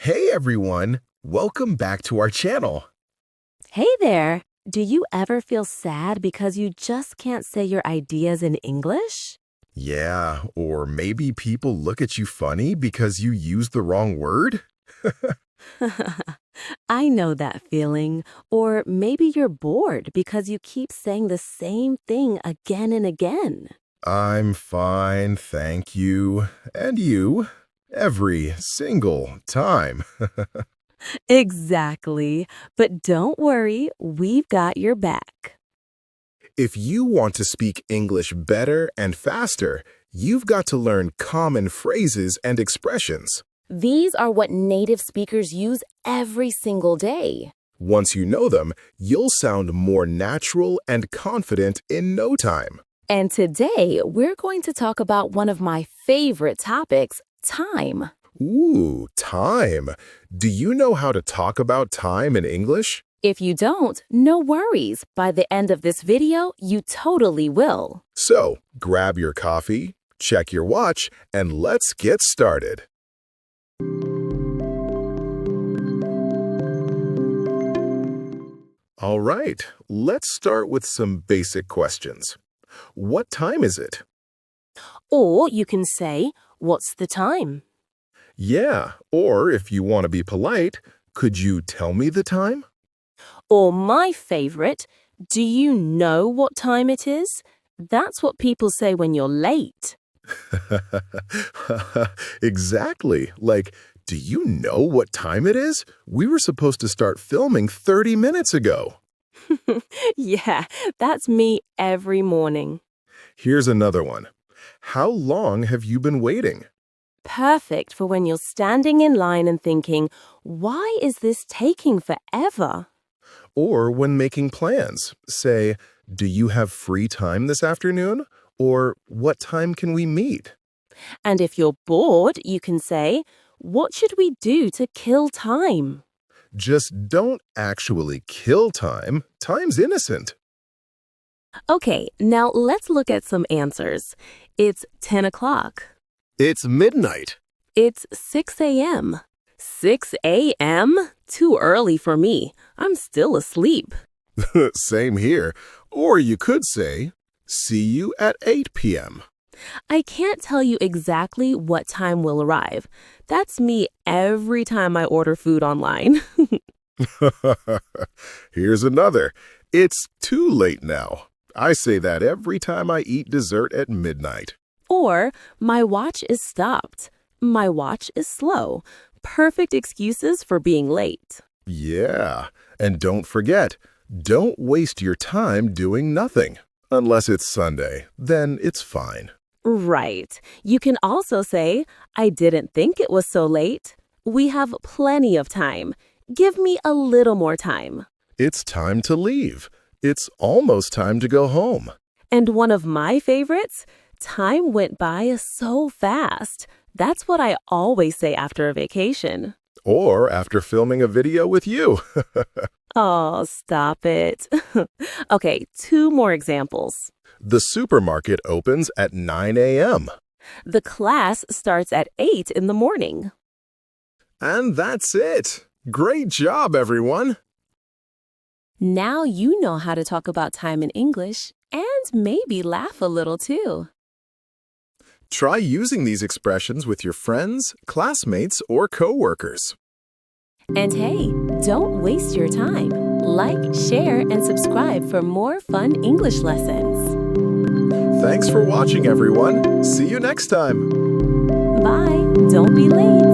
Hey everyone, welcome back to our channel. Hey there! Do you ever feel sad because you just can't say your ideas in English? Yeah, or maybe people look at you funny because you use the wrong word? I know that feeling. Or maybe you're bored because you keep saying the same thing again and again. I'm fine, thank you. And you? Every single time. Exactly. But don't worry, we've got your back. If you want to speak English better and faster, you've got to learn common phrases and expressions. These are what native speakers use every single day. Once you know them, you'll sound more natural and confident in no time. And today, we're going to talk about one of my favorite topics, time. Ooh, time. Do you know how to talk about time in English? If you don't, no worries. By the end of this video, you totally will. So, grab your coffee, check your watch, and let's get started. All right, let's start with some basic questions. What time is it? Or you can say, what's the time? Yeah, or if you want to be polite, could you tell me the time? Or my favorite, do you know what time it is? That's what people say when you're late. Exactly. Like, do you know what time it is? We were supposed to start filming 30 minutes ago. Yeah, that's me every morning. Here's another one. How long have you been waiting? Perfect for when you're standing in line and thinking, why is this taking forever? Or when making plans. Say, do you have free time this afternoon? Or what time can we meet? And if you're bored, you can say, what should we do to kill time? Just don't actually kill time. Time's innocent. Okay, now let's look at some answers. It's 10 o'clock. It's midnight. It's 6 a.m. 6 a.m.? Too early for me. I'm still asleep. Same here. Or you could say, see you at 8 p.m. I can't tell you exactly what time will arrive. That's me every time I order food online. Here's another. It's too late now. I say that every time I eat dessert at midnight. Or, my watch is stopped. My watch is slow. Perfect excuses for being late. Yeah, and don't forget, don't waste your time doing nothing. Unless it's Sunday, then it's fine. Right. You can also say, I didn't think it was so late. We have plenty of time. Give me a little more time. It's time to leave. It's almost time to go home. And one of my favorites, time went by so fast. That's what I always say after a vacation. Or after filming a video with you. Oh, stop it. Okay, 2 more examples. The supermarket opens at 9 a.m. The class starts at 8 in the morning. And that's it. Great job, everyone. Now you know how to talk about time in English and maybe laugh a little too. Try using these expressions with your friends, classmates, or coworkers. And hey, don't waste your time. Like, share, and subscribe for more fun English lessons. Thanks for watching, everyone. See you next time. Bye. Don't be late.